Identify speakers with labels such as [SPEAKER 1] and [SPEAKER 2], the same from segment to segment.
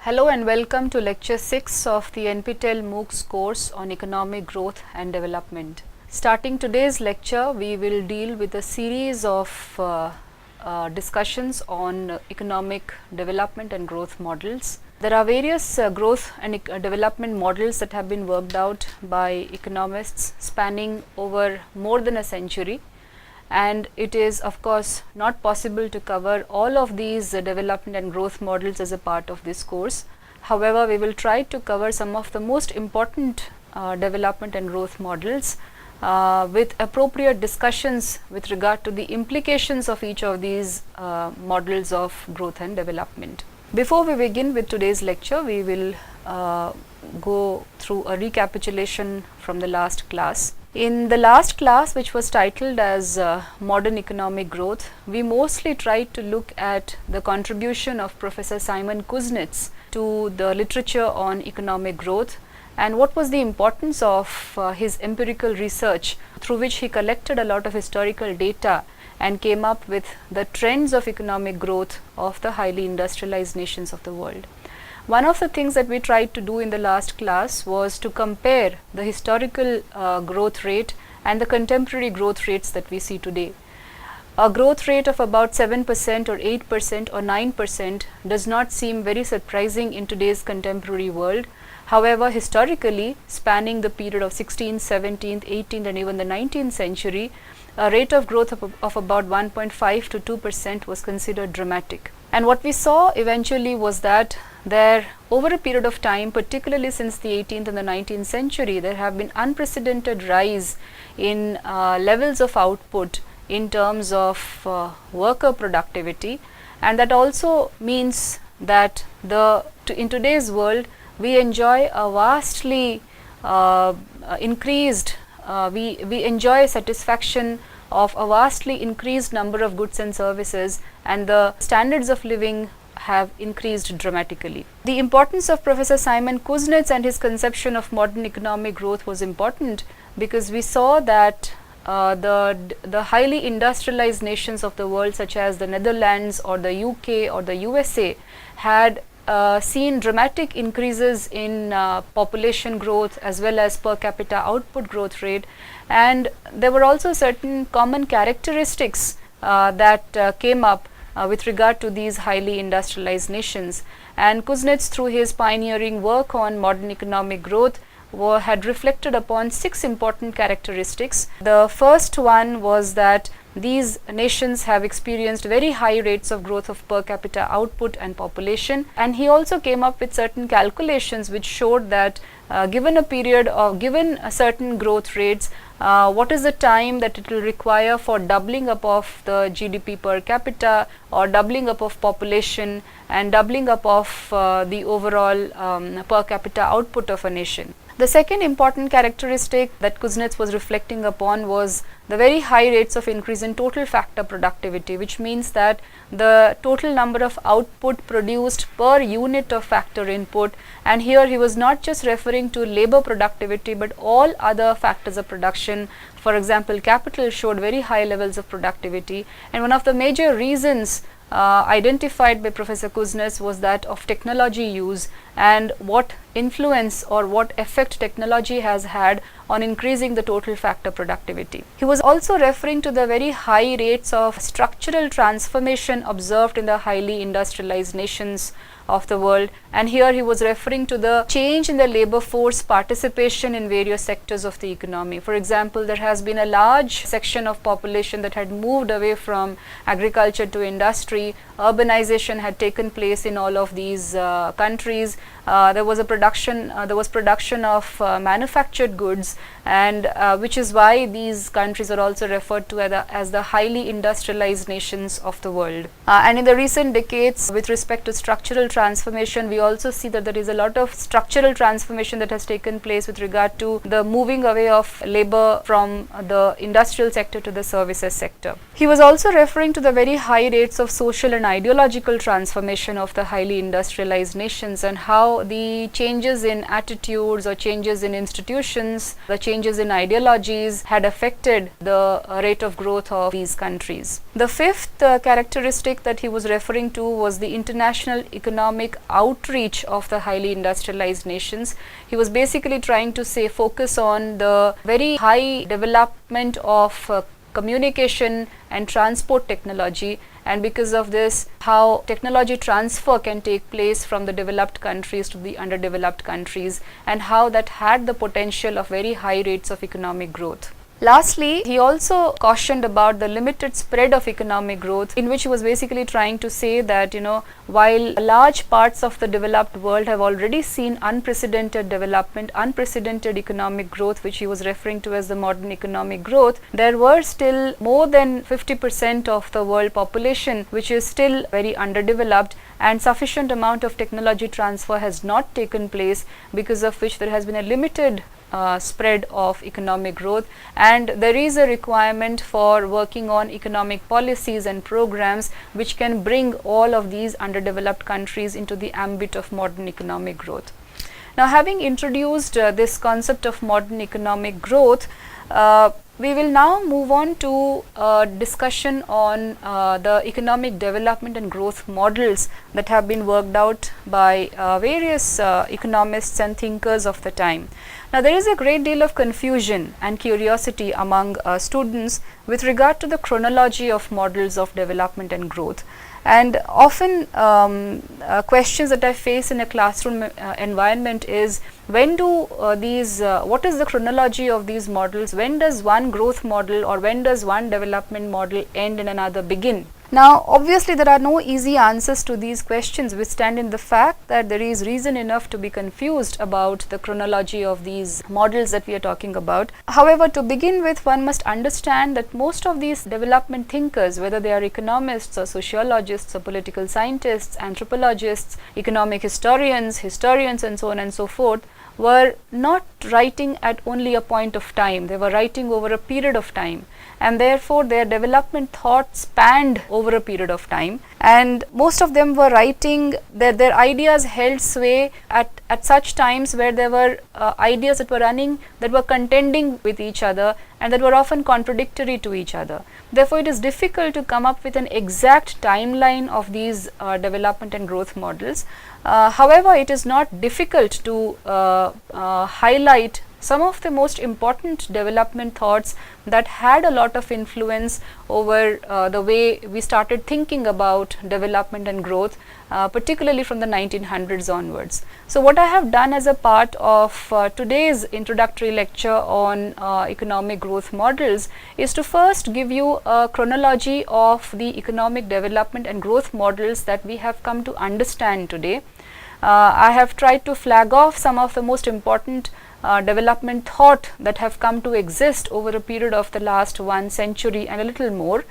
[SPEAKER 1] Hello and welcome to lecture 6 of the NPTEL MOOCs course on economic growth and development. Starting today's lecture, we will deal with a series of discussions on economic development and growth models. There are various growth and development models that have been worked out by economists spanning over more than a century. And it is of course not possible to cover all of these development and growth models as a part of this course. However, we will try to cover some of the most important development and growth models with appropriate discussions with regard to the implications of each of these models of growth and development. Before we begin with today's lecture, we will go through a recapitulation from the last class. In the last class, which was titled as Modern Economic Growth, we mostly tried to look at the contribution of Professor Simon Kuznets to the literature on economic growth and what was the importance of his empirical research, through which he collected a lot of historical data and came up with the trends of economic growth of the highly industrialized nations of the world. One of the things that we tried to do in the last class was to compare the historical growth rate and the contemporary growth rates that we see today. A growth rate of about 7% or 8% or 9% does not seem very surprising in today's contemporary world. However, historically, spanning the period of 16th, 17th, 18th and even the 19th century, a rate of growth of about 1.5 to 2% was considered dramatic. And what we saw eventually was that there, over a period of time, particularly since the 18th and the 19th century, there have been unprecedented rise in levels of output in terms of worker productivity, and that also means that in today's world we enjoy a vastly increased, we enjoy satisfaction of a vastly increased number of goods and services, and the standards of living have increased dramatically. The importance of Professor Simon Kuznets and his conception of modern economic growth was important because we saw that the highly industrialized nations of the world, such as the Netherlands or the UK or the USA, had seen dramatic increases in population growth as well as per capita output growth rate, and there were also certain common characteristics that came up with regard to these highly industrialized nations. And Kuznets, through his pioneering work on modern economic growth, had reflected upon 6 important characteristics. The first one was that these nations have experienced very high rates of growth of per capita output and population, and he also came up with certain calculations which showed that given a period of given a certain growth rates, what is the time that it will require for doubling up of the GDP per capita or doubling up of population and doubling up of the overall per capita output of a nation. The second important characteristic that Kuznets was reflecting upon was the very high rates of increase in total factor productivity, which means that the total number of output produced per unit of factor input, and here he was not just referring to labor productivity but all other factors of production. For example, capital showed very high levels of productivity, and one of the major reasons identified by Professor Kuznets was that of technology use and what influence or what effect technology has had on increasing the total factor productivity. He was also referring to the very high rates of structural transformation observed in the highly industrialized nations of the world, and here he was referring to the change in the labor force participation in various sectors of the economy. For example, there has been a large section of population that had moved away from agriculture to industry. Urbanization had taken place in all of these countries. There was production of manufactured goods, and which is why these countries are also referred to as the highly industrialized nations of the world. And in the recent decades, with respect to structural transformation, we also see that there is a lot of structural transformation that has taken place with regard to the moving away of labor from the industrial sector to the services sector. He was also referring to the very high rates of social and ideological transformation of the highly industrialized nations, and how the changes in attitudes or changes in institutions, the changes in ideologies had affected the rate of growth of these countries. The fifth characteristic that he was referring to was the international economic economic outreach of the highly industrialized nations. He was basically trying to say focus on the very high development of communication and transport technology, and because of this how technology transfer can take place from the developed countries to the underdeveloped countries, and how that had the potential of very high rates of economic growth. Lastly, he also cautioned about the limited spread of economic growth, in which he was basically trying to say that, while large parts of the developed world have already seen unprecedented development, unprecedented economic growth, which he was referring to as the modern economic growth, there were still more than 50% of the world population which is still very underdeveloped, and sufficient amount of technology transfer has not taken place, because of which there has been a limited spread of economic growth, and there is a requirement for working on economic policies and programs which can bring all of these underdeveloped countries into the ambit of modern economic growth. Now, having introduced this concept of modern economic growth, we will now move on to a discussion on the economic development and growth models that have been worked out by various economists and thinkers of the time. Now, there is a great deal of confusion and curiosity among students with regard to the chronology of models of development and growth. And often questions that I face in a classroom environment is, when do what is the chronology of these models? When does one growth model or when does one development model end and another begin? Now, obviously there are no easy answers to these questions, which stand in the fact that there is reason enough to be confused about the chronology of these models that we are talking about. However, to begin with, one must understand that most of these development thinkers, whether they are economists or sociologists or political scientists, anthropologists, economic historians and so on and so forth, were not writing at only a point of time. They were writing over a period of time, and therefore their development thought spanned over a period of time, and most of them were writing their ideas held sway at such times where there were ideas that were running, that were contending with each other, and that were often contradictory to each other. Therefore, it is difficult to come up with an exact timeline of these development and growth models. However, it is not difficult to highlight some of the most important development thoughts that had a lot of influence over the way we started thinking about development and growth, particularly from the 1900s onwards. So, what I have done as a part of today's introductory lecture on economic growth models is to first give you a chronology of the economic development and growth models that we have come to understand today. I have tried to flag off some of the most important development thought that have come to exist over a period of the last 1 century and a little more,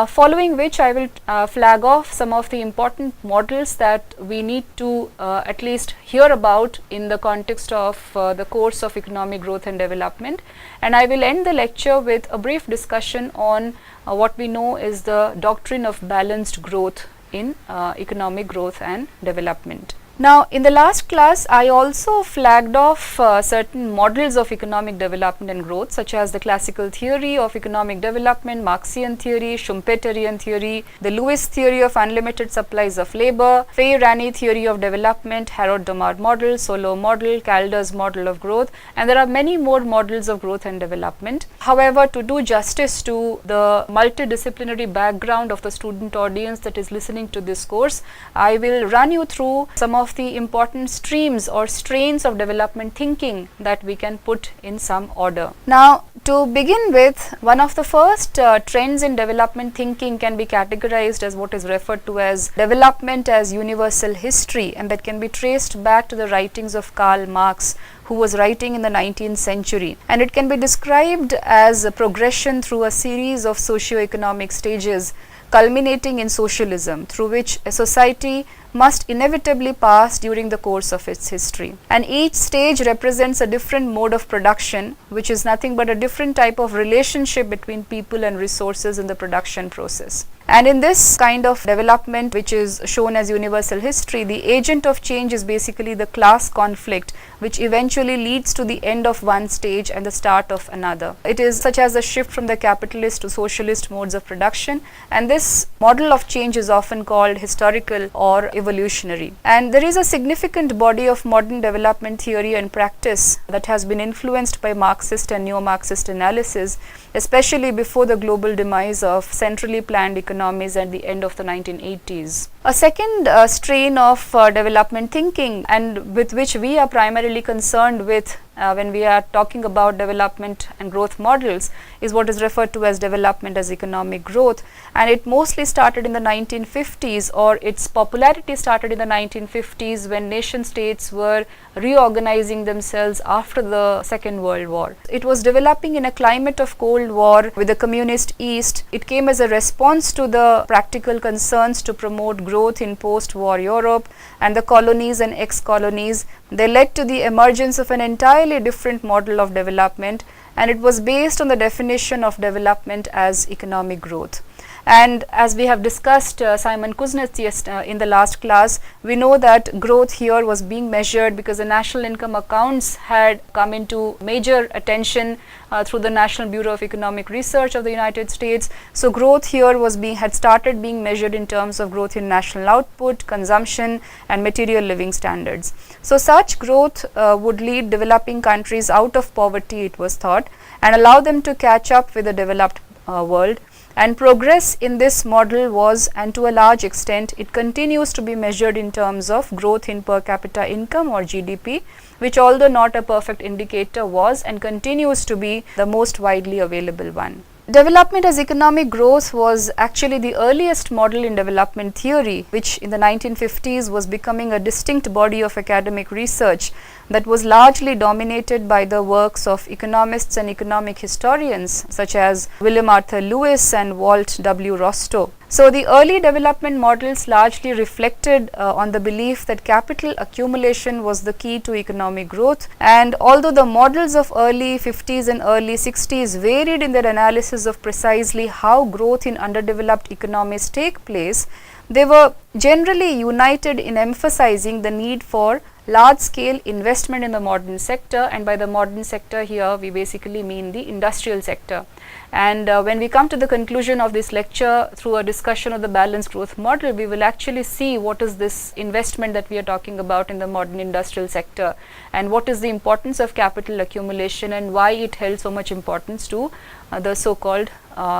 [SPEAKER 1] following which I will flag off some of the important models that we need to at least hear about in the context of the course of economic growth and development, and I will end the lecture with a brief discussion on what we know is the doctrine of balanced growth in economic growth and development. Now, in the last class, I also flagged off certain models of economic development and growth, such as the classical theory of economic development, Marxian theory, Schumpeterian theory, the Lewis theory of unlimited supplies of labor, Fay-Rani theory of development, Harrod-Domar model, Solow model, Calder's model of growth, and there are many more models of growth and development. However, to do justice to the multidisciplinary background of the student audience that is listening to this course, I will run you through some of the important streams or strains of development thinking that we can put in some order. Now, to begin with, one of the first trends in development thinking can be categorized as what is referred to as development as universal history, and that can be traced back to the writings of Karl Marx, who was writing in the 19th century, and it can be described as a progression through a series of socio-economic stages culminating in socialism, through which a society must inevitably pass during the course of its history. And each stage represents a different mode of production, which is nothing but a different type of relationship between people and resources in the production process. And in this kind of development, which is shown as universal history, the agent of change is basically the class conflict, which eventually leads to the end of one stage and the start of another. It is such as a shift from the capitalist to socialist modes of production, and this model of change is often called historical or evolutionary revolutionary. And there is a significant body of modern development theory and practice that has been influenced by Marxist and neo-Marxist analysis, especially before the global demise of centrally planned economies at the end of the 1980s. A second strain of development thinking, and with which we are primarily concerned with when we are talking about development and growth models, is what is referred to as development as economic growth. And it mostly started in the 1950s, or its popularity started in the 1950s when nation states were reorganizing themselves after the Second World War. It was developing in a climate of Cold War with the communist East. It came as a response to the practical concerns to promote growth in post-war Europe and the colonies and ex-colonies. They led to the emergence of an entirely different model of development, and it was based on the definition of development as economic growth. And as we have discussed Simon Kuznets in the last class, we know that growth here was being measured because the national income accounts had come into major attention through the National Bureau of Economic Research of the United States. So growth here had started being measured in terms of growth in national output, consumption and material living standards. So such growth would lead developing countries out of poverty, it was thought, and allow them to catch up with the developed world. And progress in this model was, and to a large extent, it continues to be measured in terms of growth in per capita income or GDP, which, although not a perfect indicator, was and continues to be the most widely available one. Development as economic growth was actually the earliest model in development theory, which in the 1950s was becoming a distinct body of academic research that was largely dominated by the works of economists and economic historians such as William Arthur Lewis and Walt W. Rostow. So the early development models largely reflected on the belief that capital accumulation was the key to economic growth, and although the models of early 50s and early 60s varied in their analysis of precisely how growth in underdeveloped economies take place, they were generally united in emphasizing the need for large-scale investment in the modern sector, and by the modern sector here we basically mean the industrial sector. And when we come to the conclusion of this lecture through a discussion of the balanced growth model, we will actually see what is this investment that we are talking about in the modern industrial sector, and what is the importance of capital accumulation and why it held so much importance to the so-called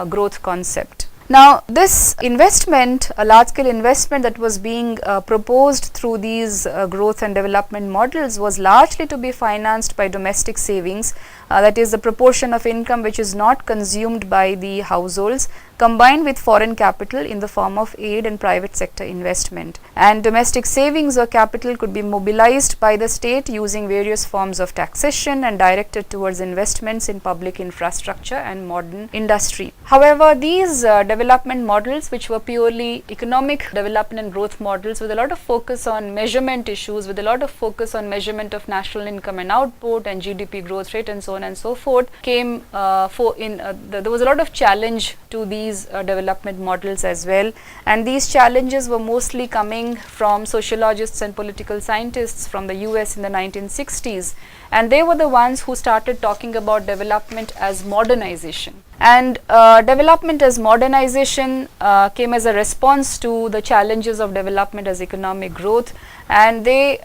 [SPEAKER 1] growth concept. Now, this investment, a large-scale investment that was being proposed through these growth and development models, was largely to be financed by domestic savings, that is the proportion of income which is not consumed by the households, combined with foreign capital in the form of aid and private sector investment. And domestic savings or capital could be mobilized by the state using various forms of taxation and directed towards investments in public infrastructure and modern industry. However, these development models, which were purely economic development and growth models with a lot of focus on measurement issues, with a lot of focus on measurement of national income and output and GDP growth rate and so on and so forth, came there was a lot of challenge to these development models as well, and these challenges were mostly coming from sociologists and political scientists from the US in the 1960s, and they were the ones who started talking about development as modernization. And development as modernization came as a response to the challenges of development as economic growth, and they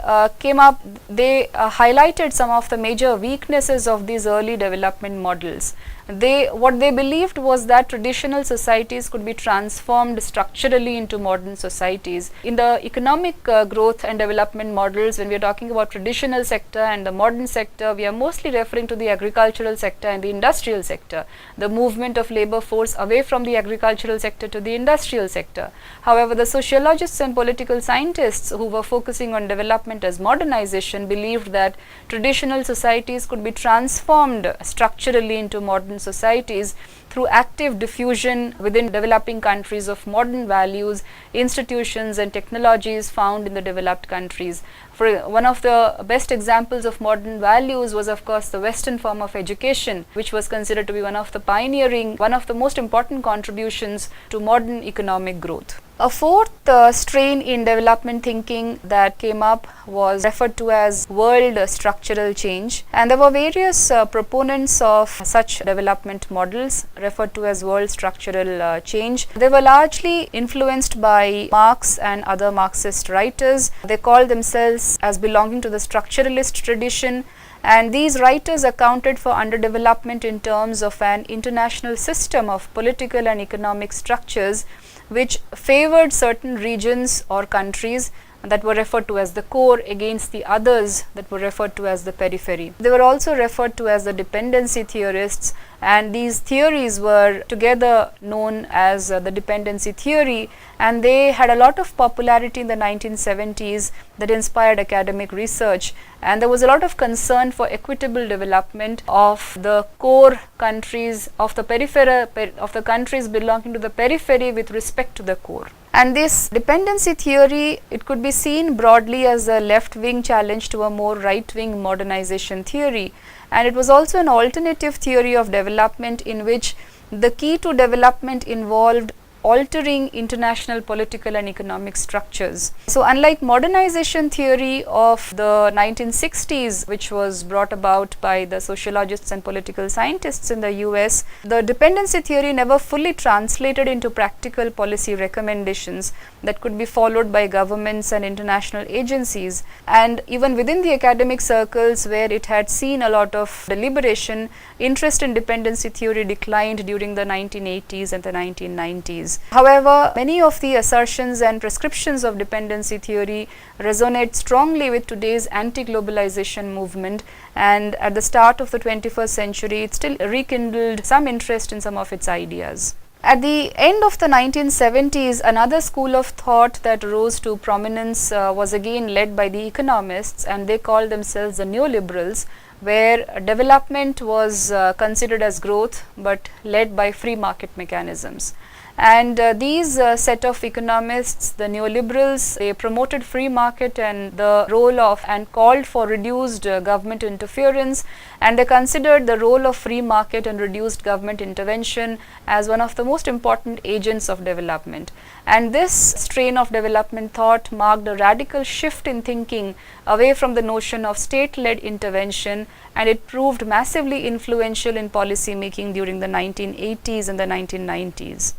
[SPEAKER 1] highlighted some of the major weaknesses of these early development models. What they believed was that traditional societies could be transformed structurally into modern societies. In the economic growth and development models, when we are talking about traditional sector and the modern sector, we are mostly referring to the agricultural sector and the industrial sector, the movement of labor force away from the agricultural sector to the industrial sector. However, the sociologists and political scientists who were focusing on development as modernization believed that traditional societies could be transformed structurally into modern societies through active diffusion within developing countries of modern values, institutions and technologies found in the developed countries. For one of the best examples of modern values was of course the Western form of education, which was considered to be one of the most important contributions to modern economic growth. A fourth strain in development thinking that came up was referred to as world structural change, and there were various proponents of such development models referred to as world structural change. They were largely influenced by Marx and other Marxist writers. They called themselves as belonging to the structuralist tradition, and these writers accounted for underdevelopment in terms of an international system of political and economic structures which favored certain regions or countries that were referred to as the core against the others that were referred to as the periphery. They were also referred to as the dependency theorists, and these theories were together known as the dependency theory, and they had a lot of popularity in the 1970s that inspired academic research, and there was a lot of concern for equitable development of the core countries, of the periphery, of the countries belonging to the periphery with respect to the core. And this dependency theory, it could be seen broadly as a left-wing challenge to a more right-wing modernization theory, and it was also an alternative theory of development in which the key to development involved altering international political and economic structures. So unlike modernization theory of the 1960s, which was brought about by the sociologists and political scientists in the US, the dependency theory never fully translated into practical policy recommendations that could be followed by governments and international agencies. And even within the academic circles where it had seen a lot of deliberation, interest in dependency theory declined during the 1980s and the 1990s. However, many of the assertions and prescriptions of dependency theory resonate strongly with today's anti-globalization movement, and at the start of the 21st century, it still rekindled some interest in some of its ideas. At the end of the 1970s, another school of thought that rose to prominence was again led by the economists, and they called themselves the neoliberals, where development was considered as growth but led by free market mechanisms. And these set of economists, the neoliberals, they promoted free market and the role of, and called for reduced government interference, and they considered the role of free market and reduced government intervention as one of the most important agents of development. And this strain of development thought marked a radical shift in thinking away from the notion of state-led intervention, and it proved massively influential in policy making during the 1980s and the 1990s.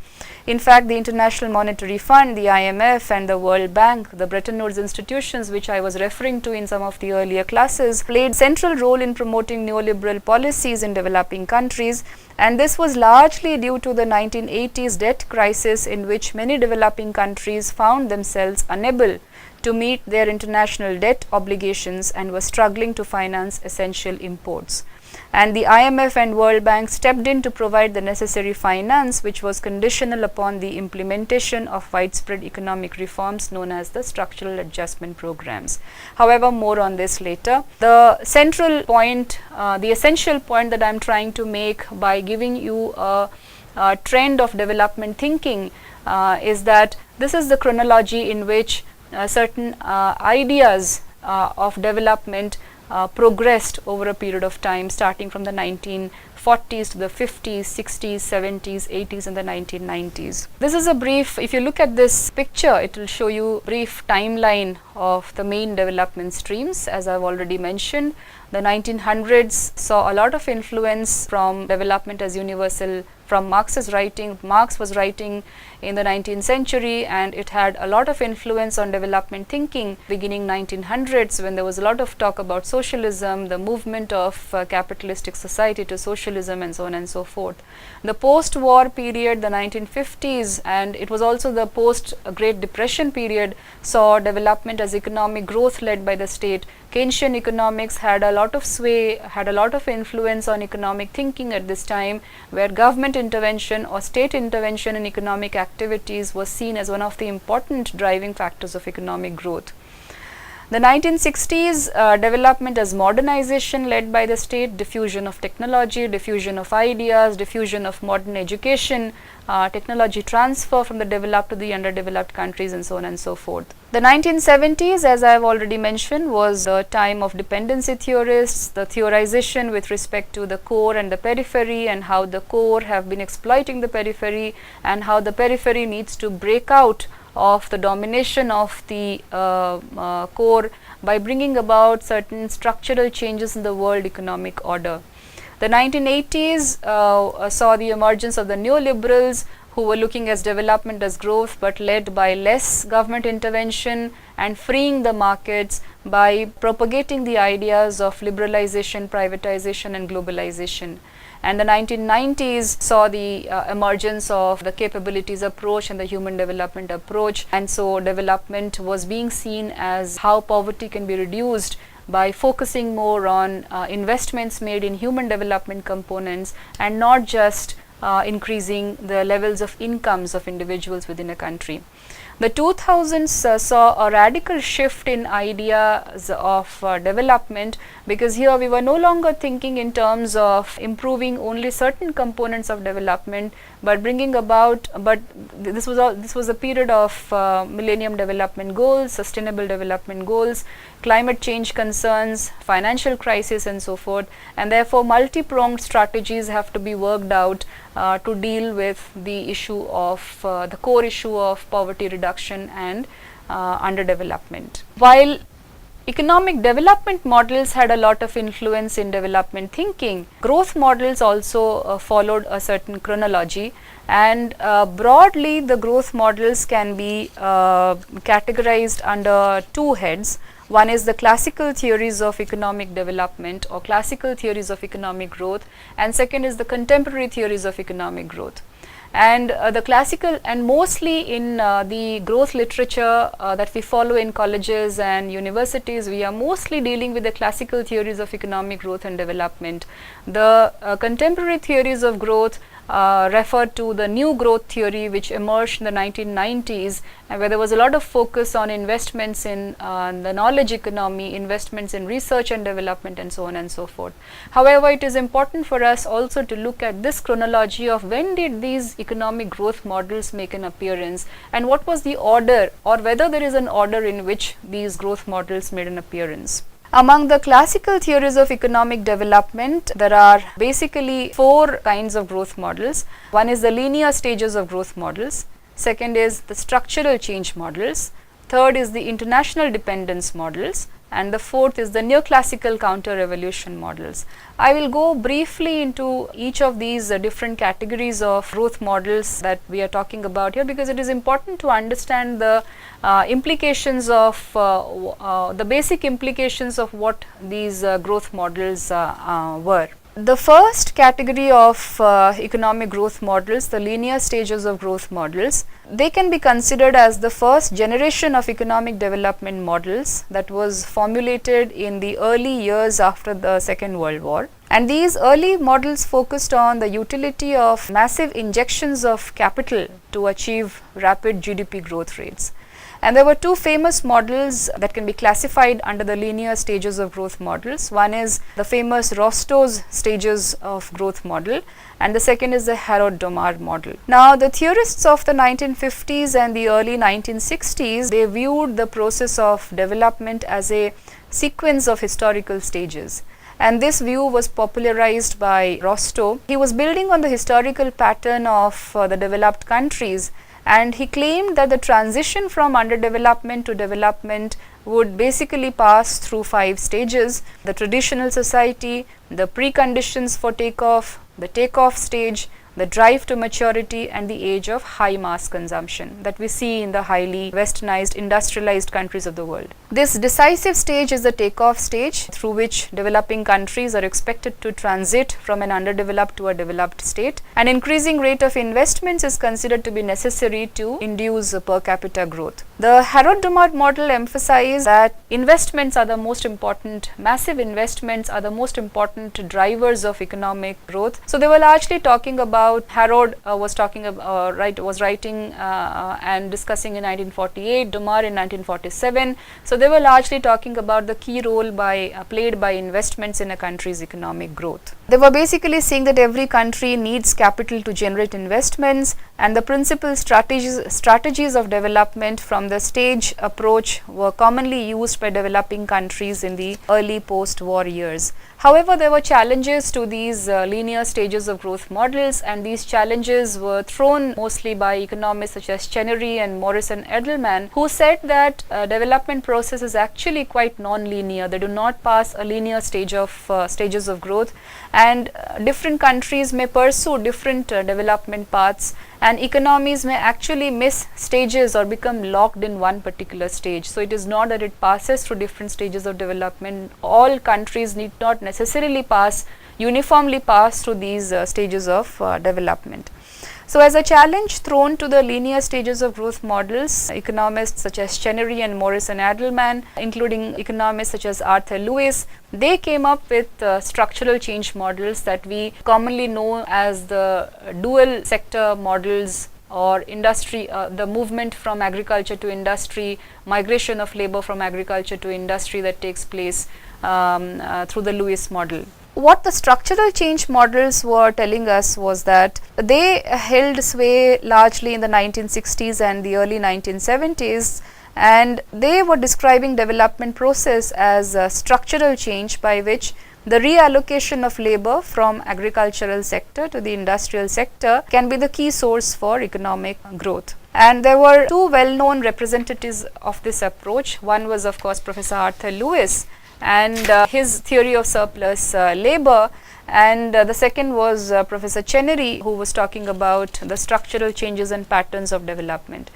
[SPEAKER 1] In fact, the International Monetary Fund, the IMF and the World Bank, the Bretton Woods institutions which I was referring to in some of the earlier classes, played central role in promoting neoliberal policies in developing countries, and this was largely due to the 1980s debt crisis in which many developing countries found themselves unable to meet their international debt obligations and were struggling to finance essential imports. And the IMF and World Bank stepped in to provide the necessary finance, which was conditional upon the implementation of widespread economic reforms known as the structural adjustment programs. However, more on this later. The central point, the essential point that I am trying to make by giving you a trend of development thinking is that this is the chronology in which certain ideas of development progressed over a period of time, starting from the 1940s to the 50s, 60s, 70s, 80s and the 1990s. This is a brief, if you look at this picture, it will show you a brief timeline of the main development streams. As I've already mentioned, the 1900s saw a lot of influence from development as universal from Marx's writing. Marx was writing in the 19th century, and it had a lot of influence on development thinking beginning 1900s, when there was a lot of talk about socialism, the movement of capitalistic society to socialism and so on and so forth. The post-war period, the 1950s, and it was also the post-Great Depression period, saw development as economic growth led by the state. Keynesian economics had a lot of sway, had a lot of influence on economic thinking at this time, where government intervention or state intervention in economic activities was seen as one of the important driving factors of economic growth. The 1960s development as modernization led by the state, diffusion of technology, diffusion of ideas, diffusion of modern education, technology transfer from the developed to the underdeveloped countries and so on and so forth. The 1970s, as I have already mentioned, was the time of dependency theorists, the theorization with respect to the core and the periphery, and how the core have been exploiting the periphery, and how the periphery needs to break out of the domination of the core by bringing about certain structural changes in the world economic order. The The 1980s saw the emergence of the neoliberals, who were looking at development as growth, but led by less government intervention and freeing the markets by propagating the ideas of liberalization, privatization and globalization. And the 1990s saw the emergence of the capabilities approach and the human development approach, and so development was being seen as how poverty can be reduced by focusing more on investments made in human development components and not just increasing the levels of incomes of individuals within a country. The 2000s saw a radical shift in ideas of development, because here we were no longer thinking in terms of improving only certain components of development, but bringing about, this was a period of Millennium Development Goals, Sustainable Development Goals, climate change concerns, financial crisis and so forth, and therefore multi-pronged strategies have to be worked out to deal with the issue of the core issue of poverty reduction and underdevelopment. While economic development models had a lot of influence in development thinking, growth models also followed a certain chronology, and broadly the growth models can be categorized under two heads. One is the classical theories of economic development or classical theories of economic growth, and second is the contemporary theories of economic growth. And the classical, and mostly in the growth literature that we follow in colleges and universities, we are mostly dealing with the classical theories of economic growth and development. The contemporary theories of growth refer to the new growth theory which emerged in the 1990s, and where there was a lot of focus on investments in the knowledge economy, investments in research and development and so on and so forth. However, it is important for us also to look at this chronology of when did these economic growth models make an appearance, and what was the order, or whether there is an order in which these growth models made an appearance. Among the classical theories of economic development, there are basically four kinds of growth models. One is the linear stages of growth models, second is the structural change models, third is the international dependence models, and the fourth is the neoclassical counter-revolution models. I will go briefly into each of these different categories of growth models that we are talking about here, because it is important to understand the implications of the basic implications of what these growth models were. The first category of economic growth models, the linear stages of growth models, they can be considered as the first generation of economic development models that was formulated in the early years after the Second World War. And these early models focused on the utility of massive injections of capital to achieve rapid GDP growth rates. And there were two famous models that can be classified under the linear stages of growth models. One is the famous Rostow's stages of growth model, and the second is the Harrod-Domar model. Now, the theorists of the 1950s and the early 1960s, they viewed the process of development as a sequence of historical stages. And this view was popularized by Rostow. He was building on the historical pattern of the developed countries, and he claimed that the transition from underdevelopment to development would basically pass through 5 stages: the traditional society, the preconditions for takeoff, the takeoff stage, the drive to maturity, and the age of high mass consumption that we see in the highly westernized, industrialized countries of the world. This decisive stage is the takeoff stage, through which developing countries are expected to transit from an underdeveloped to a developed state. An increasing rate of investments is considered to be necessary to induce per capita growth. The Harrod-Domar model emphasized that investments are the most important, massive investments are the most important drivers of economic growth. So they were largely talking about, Harrod was writing and discussing in 1948, Domar in 1947. So they were largely talking about the key role played by investments in a country's economic growth. They were basically saying that every country needs capital to generate investments, and the principal strategies of development from the stage approach were commonly used by developing countries in the early post-war years. However, there were challenges to these linear stages of growth models, and these challenges were thrown mostly by economists such as Chenery and Morris and Edelman, who said that development process is actually quite non-linear. They do not pass a linear stages of growth, and different countries may pursue different development paths, and economies may actually miss stages or become locked in one particular stage. So it is not that it passes through different stages of development. All countries need not necessarily uniformly pass through these stages of development. So as a challenge thrown to the linear stages of growth models, economists such as Chenery and Morris and Edelman, including economists such as Arthur Lewis, they came up with structural change models that we commonly know as the dual sector models, or industry, the movement from agriculture to industry, migration of labor from agriculture to industry that takes place through the Lewis model. What the structural change models were telling us was that they held sway largely in the 1960s and the early 1970s, and they were describing development process as a structural change by which the reallocation of labor from agricultural sector to the industrial sector can be the key source for economic growth. And there were two well-known representatives of this approach. One was, of course, Professor Arthur Lewis and his theory of surplus labor, and the second was Professor Chenery, who was talking about the structural changes and patterns of development.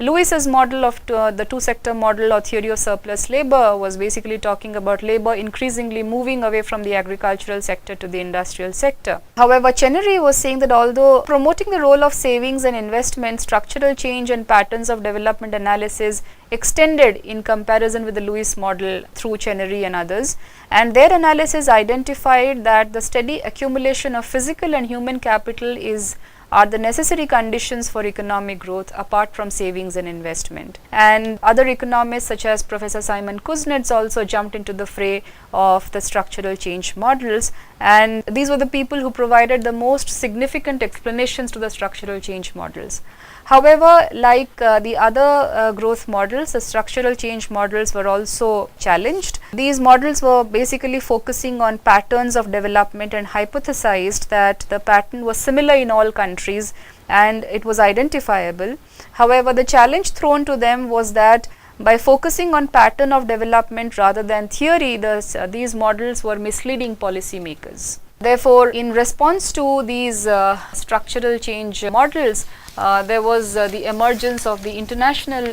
[SPEAKER 1] Lewis's model of the two-sector model or theory of surplus labor was basically talking about labor increasingly moving away from the agricultural sector to the industrial sector. However, Chenery was saying that although promoting the role of savings and investment, structural change and patterns of development analysis extended in comparison with the Lewis model through Chenery and others, and their analysis identified that the steady accumulation of physical and human capital are the necessary conditions for economic growth apart from savings and investment. And other economists such as Professor Simon Kuznets also jumped into the fray of the structural change models, and these were the people who provided the most significant explanations to the structural change models. However, like the other growth models, the structural change models were also challenged. These models were basically focusing on patterns of development and hypothesized that the pattern was similar in all countries and it was identifiable. However, the challenge thrown to them was that by focusing on pattern of development rather than theory, these models were misleading policymakers. Therefore, in response to these structural change models, there was the emergence of the international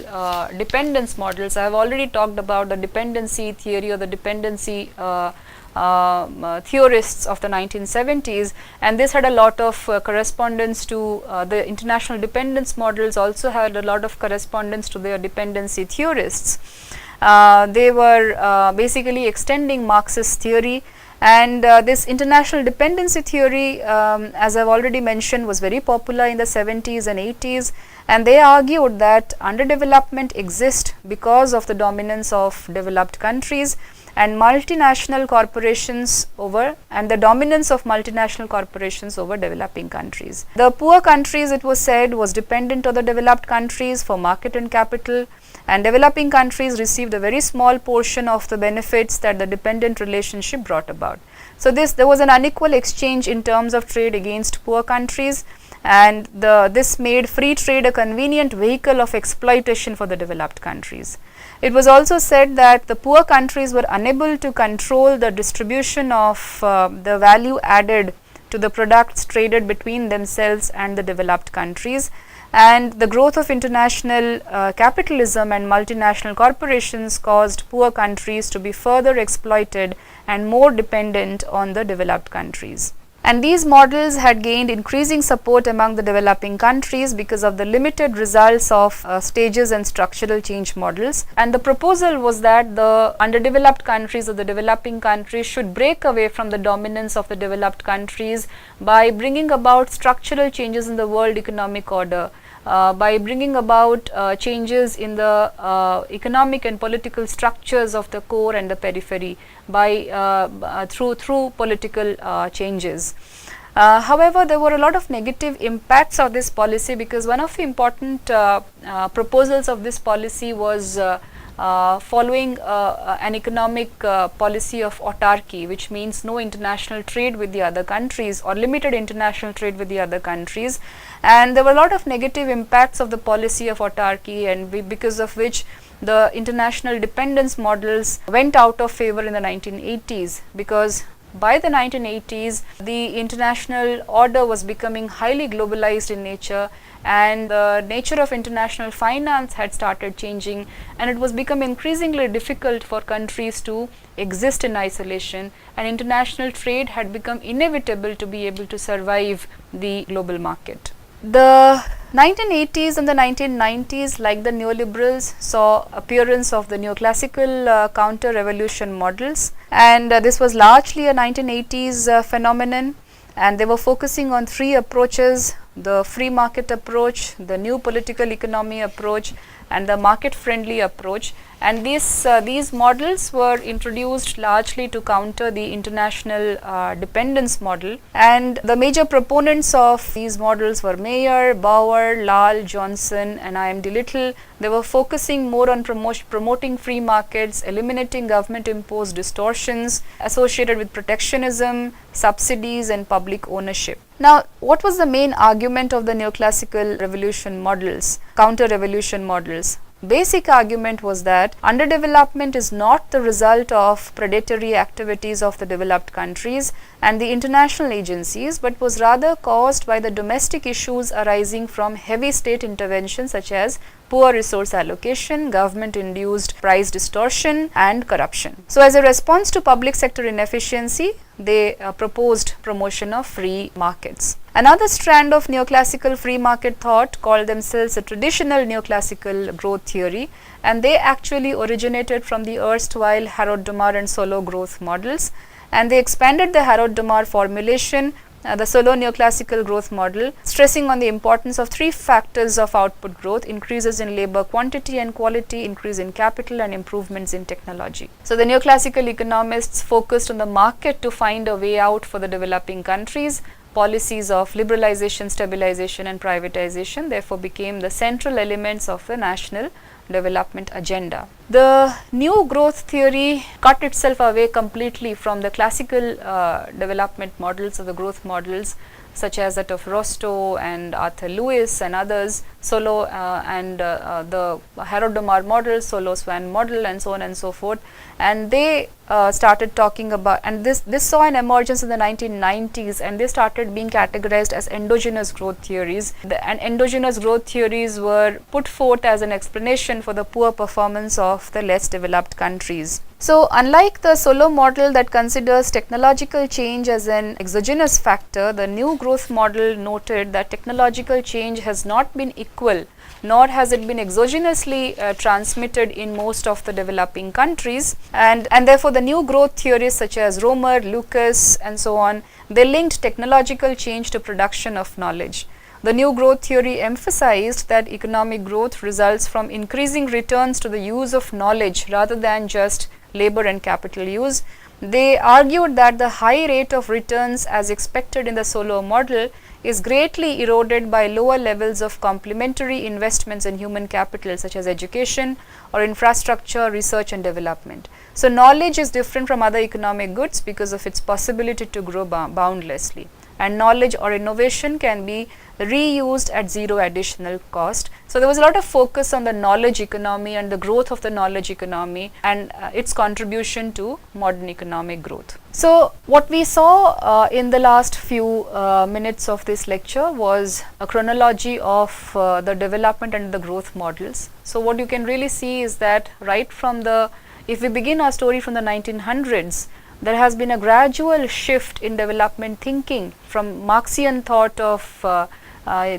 [SPEAKER 1] dependence models. I have already talked about the dependency theory or the dependency theorists of the 1970s, and this had a lot of correspondence to the international dependence models, also had a lot of correspondence to their dependency theorists. They were basically extending Marxist theory. And this international dependency theory, as I have already mentioned, was very popular in the 70s and 80s, and they argued that underdevelopment exists because of the dominance of developed countries and multinational corporations over developing countries. The poor countries, it was said, was dependent on the developed countries for market and capital, and developing countries received a very small portion of the benefits that the dependent relationship brought about. So there was an unequal exchange in terms of trade against poor countries, and this made free trade a convenient vehicle of exploitation for the developed countries. It was also said that the poor countries were unable to control the distribution of the value added to the products traded between themselves and the developed countries, and the growth of international capitalism and multinational corporations caused poor countries to be further exploited and more dependent on the developed countries. And these models had gained increasing support among the developing countries because of the limited results of stages and structural change models. And the proposal was that the underdeveloped countries or the developing countries should break away from the dominance of the developed countries by bringing about structural changes in the world economic order. By bringing about changes in the economic and political structures of the core and the periphery through political changes. However, there were a lot of negative impacts of this policy because one of the important proposals of this policy was following an economic policy of autarky, which means no international trade with the other countries or limited international trade with the other countries. And there were a lot of negative impacts of the policy of autarky, and because of which the international dependence models went out of favor in the 1980s, because by the 1980s the international order was becoming highly globalized in nature, and the nature of international finance had started changing, and it was becoming increasingly difficult for countries to exist in isolation, and international trade had become inevitable to be able to survive the global market. The 1980s and the 1990s, like the neoliberals, saw appearance of the neoclassical counter-revolution models, and this was largely a 1980s phenomenon, and they were focusing on three approaches: the free market approach, the new political economy approach, and the market-friendly approach. And these models were introduced largely to counter the international dependence model, and the major proponents of these models were Mayer, Bauer, Lal, Johnson, and IMD Little. They were focusing more on promoting free markets, eliminating government imposed distortions associated with protectionism, subsidies, and public ownership. Now, what was the main argument of the neoclassical revolution models, counter-revolution models? Basic argument was that underdevelopment is not the result of predatory activities of the developed countries and the international agencies, but was rather caused by the domestic issues arising from heavy state intervention, such as poor resource allocation, government induced price distortion, and corruption. So, as a response to public sector inefficiency, they proposed promotion of free markets. Another strand of neoclassical free market thought called themselves a traditional neoclassical growth theory, and they actually originated from the erstwhile Harrod-Domar and Solow growth models, and they expanded the Harrod-Domar formulation, the Solow neoclassical growth model, stressing on the importance of three factors of output growth: increases in labor quantity and quality, increase in capital, and improvements in technology. So, the neoclassical economists focused on the market to find a way out for the developing countries. Policies of liberalization, stabilization, and privatization therefore became the central elements of the national development agenda. The new growth theory cut itself away completely from the classical development models or the growth models, such as that of Rostow and Arthur Lewis and others, Solow and the Harrod-Domar model, Solow-Swan model, and so on and so forth. And they started talking about, and this saw an emergence in the 1990s, and they started being categorized as endogenous growth theories. And endogenous growth theories were put forth as an explanation for the poor performance of the less developed countries. So, unlike the Solow model that considers technological change as an exogenous factor, the new growth model noted that technological change has not been equal, nor has it been exogenously transmitted in most of the developing countries, and therefore the new growth theories such as Romer, Lucas, and so on, they linked technological change to production of knowledge. The new growth theory emphasized that economic growth results from increasing returns to the use of knowledge rather than just labor and capital use. They argued that the high rate of returns as expected in the Solow model is greatly eroded by lower levels of complementary investments in human capital, such as education or infrastructure, research and development. So, knowledge is different from other economic goods because of its possibility to grow boundlessly, and knowledge or innovation can be reused at zero additional cost. So, there was a lot of focus on the knowledge economy and the growth of the knowledge economy and its contribution to modern economic growth. So, what we saw in the last few minutes of this lecture was a chronology of the development and the growth models. So, what you can really see is that right from if we begin our story from the 1900s, there has been a gradual shift in development thinking from Marxian thought of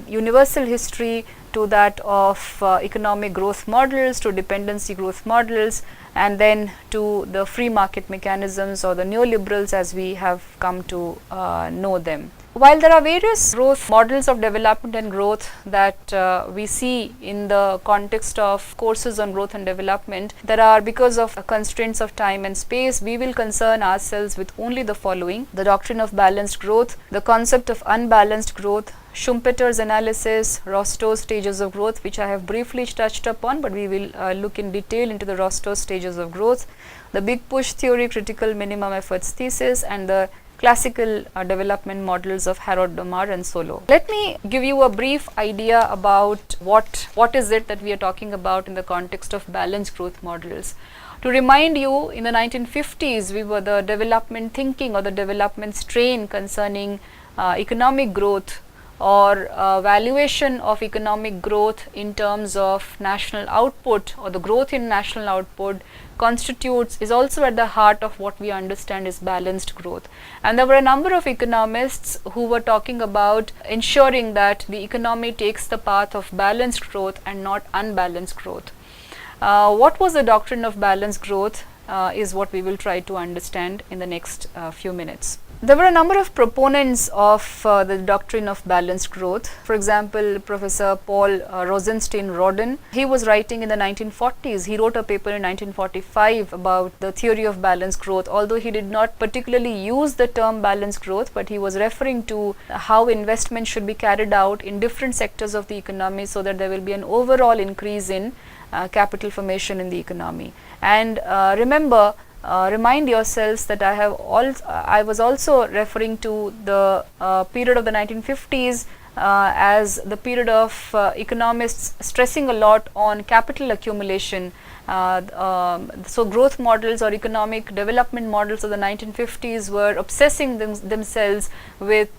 [SPEAKER 1] universal history to that of economic growth models, to dependency growth models, and then to the free market mechanisms or the neoliberals as we have come to know them. While there are various growth models of development and growth that we see in the context of courses on growth and development, there are, because of constraints of time and space, we will concern ourselves with only the following: the doctrine of balanced growth, the concept of unbalanced growth, Schumpeter's analysis, Rostow's stages of growth, which I have briefly touched upon, but we will look in detail into the Rostow's stages of growth, the big push theory, critical minimum efforts thesis, and the classical development models of Harold Domar and Solow. Let me give you a brief idea about what is it that we are talking about in the context of balanced growth models. To remind you, in the 1950s, we were the development thinking or the development strain concerning economic growth or valuation of economic growth in terms of national output, or the growth in national output is also at the heart of what we understand is balanced growth. And there were a number of economists who were talking about ensuring that the economy takes the path of balanced growth and not unbalanced growth. What was the doctrine of balanced growth is what we will try to understand in the next few minutes. There were a number of proponents of the doctrine of balanced growth. For example, Professor Paul Rosenstein-Rodin, he was writing in the 1940s. He wrote a paper in 1945 about the theory of balanced growth, although he did not particularly use the term balanced growth, but he was referring to how investment should be carried out in different sectors of the economy so that there will be an overall increase in capital formation in the economy. And remind yourselves that I was also referring to the period of the 1950s as the period of economists stressing a lot on capital accumulation. So growth models or economic development models of the 1950s were obsessing themselves with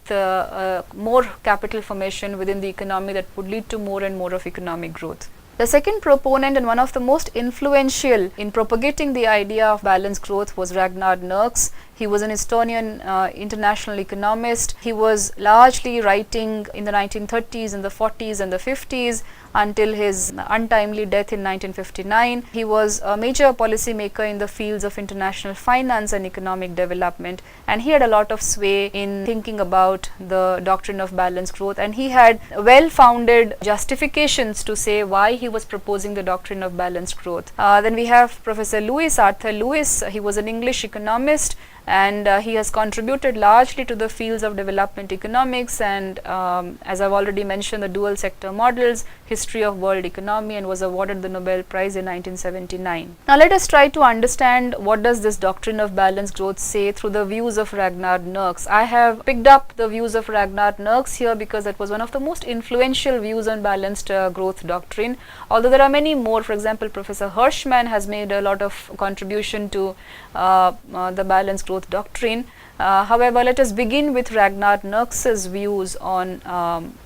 [SPEAKER 1] more capital formation within the economy that would lead to more and more of economic growth. The second proponent and one of the most influential in propagating the idea of balanced growth was Ragnar Nurks. He was an Estonian international economist. He was largely writing in the 1930s, in the 40s and the 50s until his untimely death in 1959. He was a major policymaker in the fields of international finance and economic development, and he had a lot of sway in thinking about the doctrine of balanced growth, and he had well-founded justifications to say why he was proposing the doctrine of balanced growth. Then we have Professor Arthur Lewis. He was an English economist, and he has contributed largely to the fields of development economics and as I've already mentioned, the dual sector models, history of world economy, and was awarded the Nobel Prize in 1979. Now let us try to understand what does this doctrine of balanced growth say through the views of Ragnar Nurks. I have picked up the views of Ragnar Nurks here because that was one of the most influential views on balanced growth doctrine, although there are many more. For example, Professor Hirschman has made a lot of contribution to the balanced growth doctrine. However, let us begin with Ragnar Nurks's views on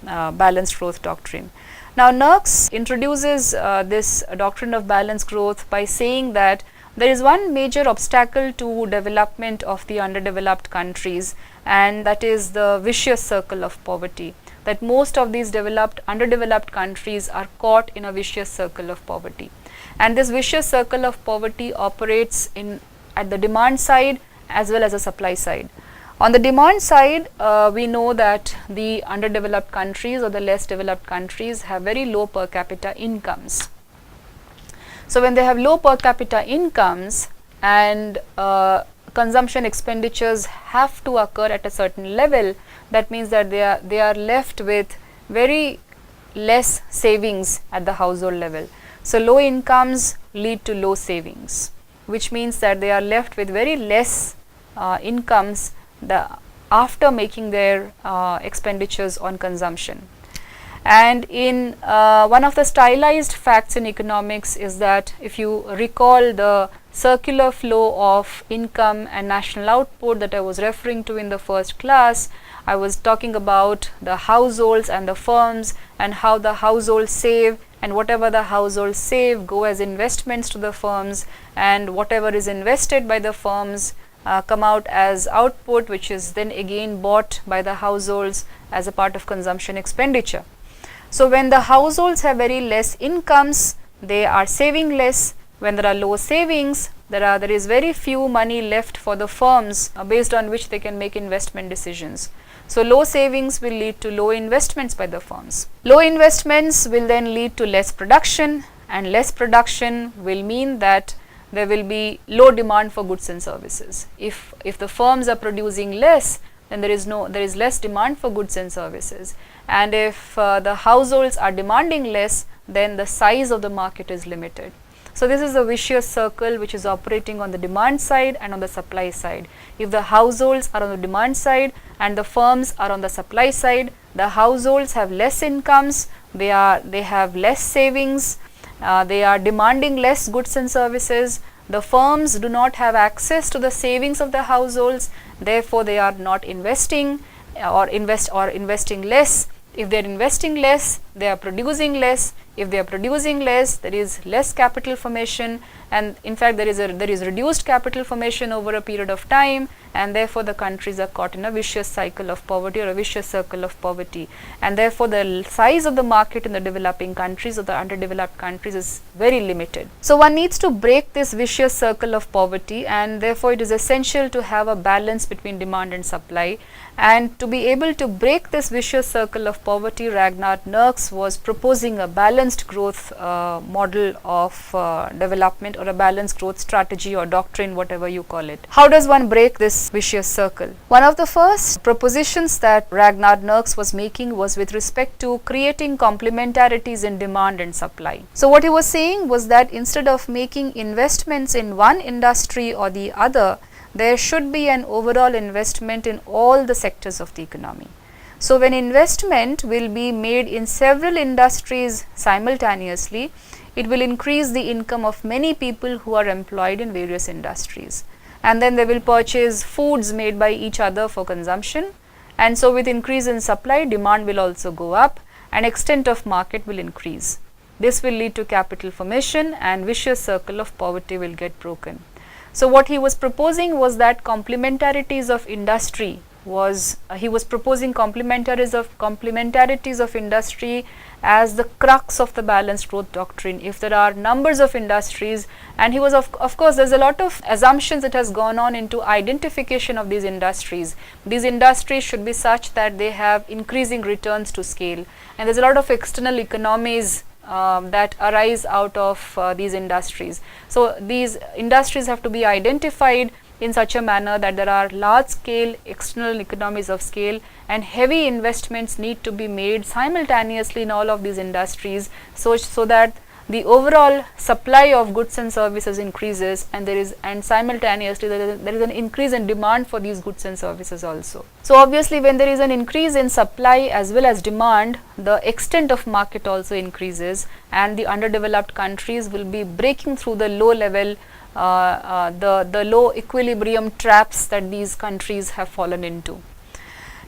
[SPEAKER 1] balanced growth doctrine. Now, Nurks introduces this doctrine of balanced growth by saying that there is one major obstacle to development of the underdeveloped countries, and that is the vicious circle of poverty. That most of these underdeveloped countries are caught in a vicious circle of poverty, and this vicious circle of poverty operates at the demand side as well as the supply side. On the demand side, we know that the underdeveloped countries or the less developed countries have very low per capita incomes. So when they have low per capita incomes and consumption expenditures have to occur at a certain level, that means that they are left with very less savings at the household level. So low incomes lead to low savings, which means that they are left with very less incomes after making their expenditures on consumption. And in one of the stylized facts in economics is that if you recall the circular flow of income and national output that I was referring to in the first class, I was talking about the households and the firms and how the households save, and whatever the households save go as investments to the firms, and whatever is invested by the firms come out as output, which is then again bought by the households as a part of consumption expenditure. So when the households have very less incomes, they are saving less. When there are low savings, there is very few money left for the firms based on which they can make investment decisions. So low savings will lead to low investments by the firms. Low investments will then lead to less production, and less production will mean that there will be low demand for goods and services. If the firms are producing less, then there is less demand for goods and services. And if the households are demanding less, then the size of the market is limited. So this is a vicious circle which is operating on the demand side and on the supply side. If the households are on the demand side and the firms are on the supply side, the households have less incomes, they have less savings, they are demanding less goods and services. The firms do not have access to the savings of the households, therefore they are not investing or investing less. If they are investing less, they are producing less. If they are producing less, there is less capital formation, and in fact there is reduced capital formation over a period of time, and therefore the countries are caught in a vicious cycle of poverty or a vicious circle of poverty, and therefore the size of the market in the developing countries or the underdeveloped countries is very limited. So one needs to break this vicious circle of poverty, and therefore it is essential to have a balance between demand and supply. And to be able to break this vicious circle of poverty, Ragnar Nurks was proposing a balanced growth model of development, or a balanced growth strategy or doctrine, whatever you call it. How does one break this vicious circle? One of the first propositions that Ragnar Nurks was making was with respect to creating complementarities in demand and supply. So what he was saying was that instead of making investments in one industry or the other, there should be an overall investment in all the sectors of the economy. So when investment will be made in several industries simultaneously, it will increase the income of many people who are employed in various industries, and then they will purchase foods made by each other for consumption, and so with increase in supply, demand will also go up and extent of market will increase. This will lead to capital formation and vicious circle of poverty will get broken. So what he was proposing was that complementarities of industry he was proposing complementarities of industry as the crux of the balanced growth doctrine. If there are numbers of industries, and he was of course there's a lot of assumptions that has gone on into identification of these industries. These industries should be such that they have increasing returns to scale, and there's a lot of external economies that arise out of these industries. So these industries have to be identified in such a manner that there are large scale external economies of scale, and heavy investments need to be made simultaneously in all of these industries, so that the overall supply of goods and services increases, and simultaneously there is an increase in demand for these goods and services also. So obviously when there is an increase in supply as well as demand, the extent of market also increases, and the underdeveloped countries will be breaking through the low level the low equilibrium traps that these countries have fallen into.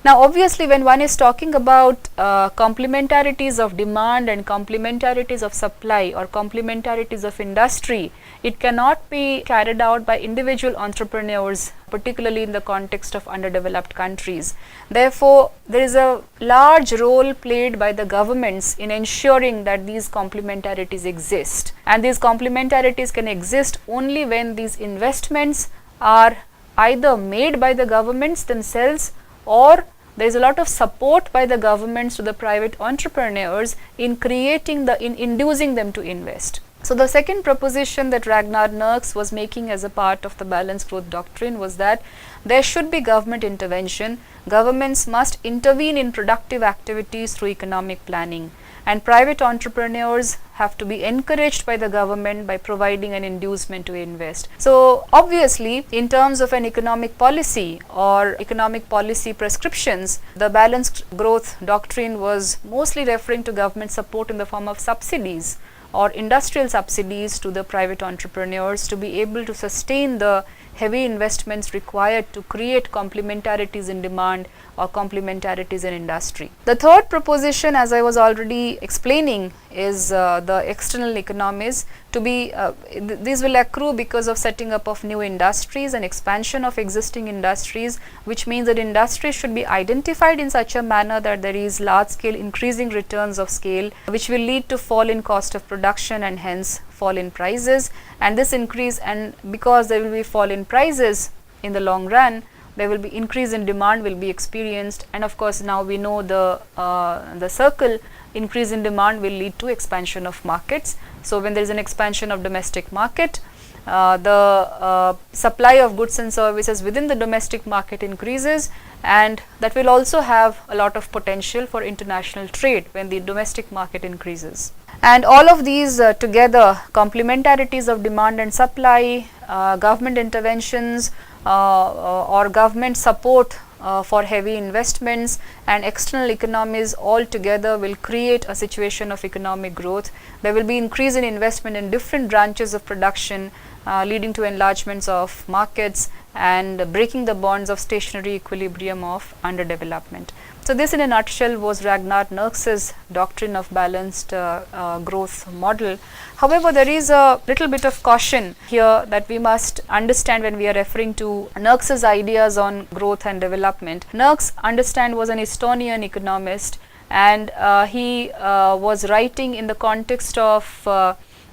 [SPEAKER 1] Now obviously when one is talking about complementarities of demand and complementarities of supply or complementarities of industry, it cannot be carried out by individual entrepreneurs, particularly in the context of underdeveloped countries. Therefore, there is a large role played by the governments in ensuring that these complementarities exist, and these complementarities can exist only when these investments are either made by the governments themselves, or there is a lot of support by the governments to the private entrepreneurs in inducing them to invest. So the second proposition that Ragnar Nurks was making as a part of the balanced growth doctrine was that there should be government intervention. Governments must intervene in productive activities through economic planning, and private entrepreneurs have to be encouraged by the government by providing an inducement to invest. So obviously in terms of an economic policy or economic policy prescriptions, the balanced growth doctrine was mostly referring to government support in the form of subsidies or industrial subsidies to the private entrepreneurs to be able to sustain the heavy investments required to create complementarities in demand or complementarities in industry. The third proposition, as I was already explaining, is the external economies to be these will accrue because of setting up of new industries and expansion of existing industries, which means that industries should be identified in such a manner that there is large scale increasing returns of scale, which will lead to fall in cost of production and hence fall in prices. And this increase, and because there will be fall in prices in the long run, there will be increase in demand will be experienced, and of course now we know the circle. Increase in demand will lead to expansion of markets. So when there is an expansion of domestic market, the supply of goods and services within the domestic market increases, and that will also have a lot of potential for international trade when the domestic market increases. And all of these together, complementarities of demand and supply, government interventions or government support for heavy investments and external economies all together will create a situation of economic growth. There will be increase in investment in different branches of production, leading to enlargements of markets and breaking the bonds of stationary equilibrium of underdevelopment. So, this in a nutshell was Ragnar Nurks's doctrine of balanced growth model. However, there is a little bit of caution here that we must understand when we are referring to Nurks's ideas on growth and development. Nurks, understand, was an Estonian economist, and he was writing in the context of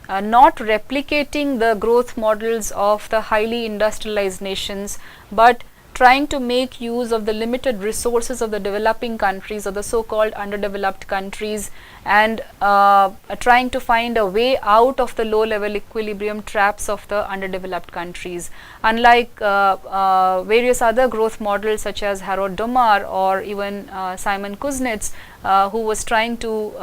[SPEAKER 1] not replicating the growth models of the highly industrialized nations, but trying to make use of the limited resources of the developing countries or the so-called underdeveloped countries, and trying to find a way out of the low-level equilibrium traps of the underdeveloped countries. Unlike various other growth models such as Harold Domar or even Simon Kuznets, who was trying to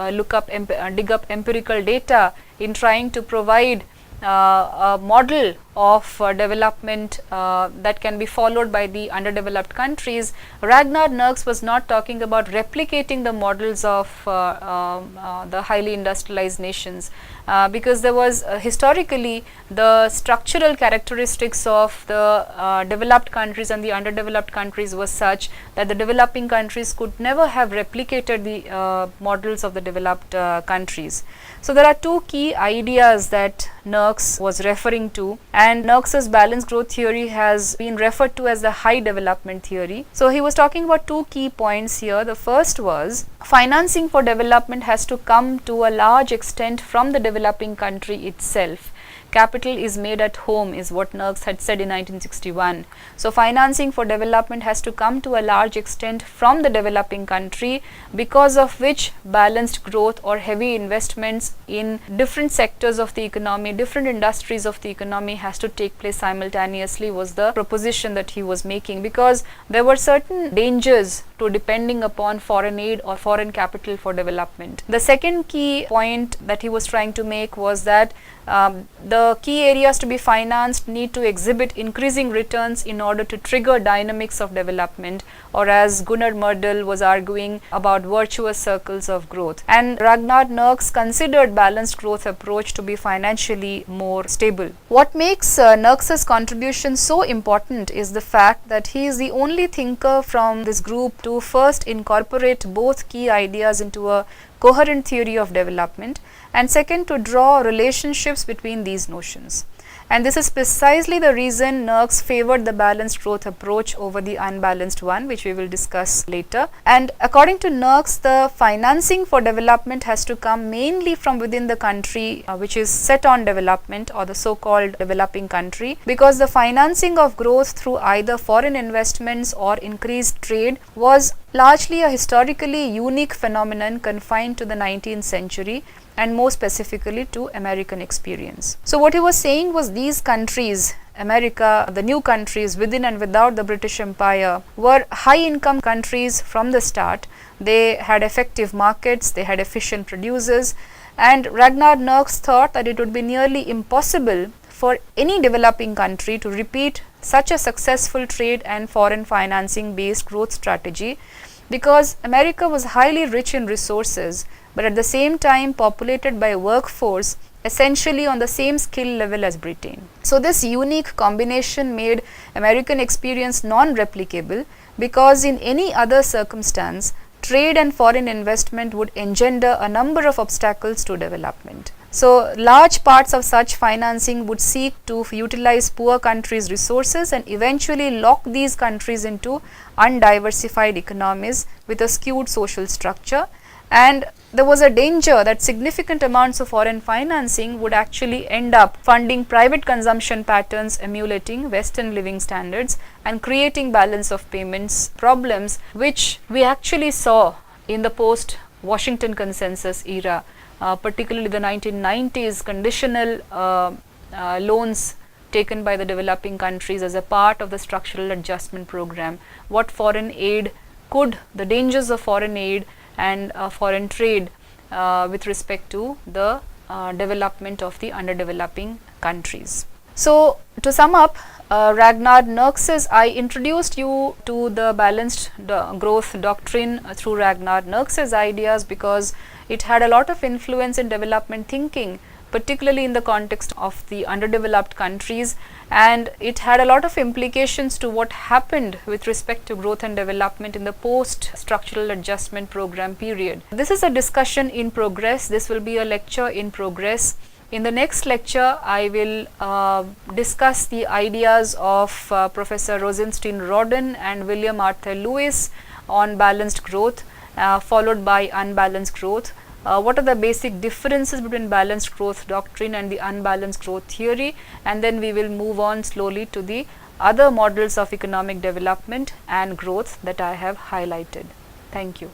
[SPEAKER 1] dig up empirical data in trying to provide a model of development that can be followed by the underdeveloped countries. Ragnar Nurks was not talking about replicating the models of the highly industrialized nations, because there was historically the structural characteristics of the developed countries and the underdeveloped countries was such that the developing countries could never have replicated the models of the developed countries. So, there are two key ideas that Nurks was referring to, and Nurks's balanced growth theory has been referred to as the high development theory. So, he was talking about two key points here. The first was financing for development has to come to a large extent from the developing country itself. Capital is made at home is what Nurks had said in 1961. So, financing for development has to come to a large extent from the developing country, because of which balanced growth or heavy investments in different sectors of the economy, different industries of the economy has to take place simultaneously, was the proposition that he was making, because there were certain dangers to depending upon foreign aid or foreign capital for development. The second key point that he was trying to make was that the key areas to be financed need to exhibit increasing returns in order to trigger dynamics of development, or as Gunnar Myrdal was arguing about virtuous circles of growth. And Ragnar Nurks considered balanced growth approach to be financially more stable. What makes Nurks's contribution so important is the fact that he is the only thinker from this group to first incorporate both key ideas into a coherent theory of development, and second, to draw relationships between these notions. And this is precisely the reason Nurks favored the balanced growth approach over the unbalanced one, which we will discuss later. And according to Nurks, the financing for development has to come mainly from within the country which is set on development, or the so-called developing country, because the financing of growth through either foreign investments or increased trade was largely a historically unique phenomenon confined to the 19th century, and more specifically to American experience. So, what he was saying was these countries, America, the new countries within and without the British Empire, were high income countries from the start. They had effective markets, they had efficient producers, and Ragnar Nurks thought that it would be nearly impossible for any developing country to repeat such a successful trade and foreign financing based growth strategy, because America was highly rich in resources, but at the same time populated by a workforce essentially on the same skill level as Britain. So, this unique combination made American experience non-replicable, because in any other circumstance, trade and foreign investment would engender a number of obstacles to development. So, large parts of such financing would seek to utilize poor countries' resources and eventually lock these countries into undiversified economies with a skewed social structure. And there was a danger that significant amounts of foreign financing would actually end up funding private consumption patterns emulating Western living standards and creating balance of payments problems, which we actually saw in the post-Washington Consensus era, particularly the 1990s conditional loans taken by the developing countries as a part of the structural adjustment program, what foreign aid the dangers of foreign aid and foreign trade with respect to the development of the underdeveloping countries. So, to sum up, Ragnar Nurks's, I introduced you to the balanced growth doctrine through Ragnar Nurks's ideas because it had a lot of influence in development thinking, particularly in the context of the underdeveloped countries, and it had a lot of implications to what happened with respect to growth and development in the post structural adjustment program period. This is a discussion in progress. This will be a lecture in progress. In the next lecture, I will discuss the ideas of Professor Rosenstein Rodin and William Arthur Lewis on balanced growth, followed by unbalanced growth. What are the basic differences between balanced growth doctrine and the unbalanced growth theory, and then we will move on slowly to the other models of economic development and growth that I have highlighted. Thank you.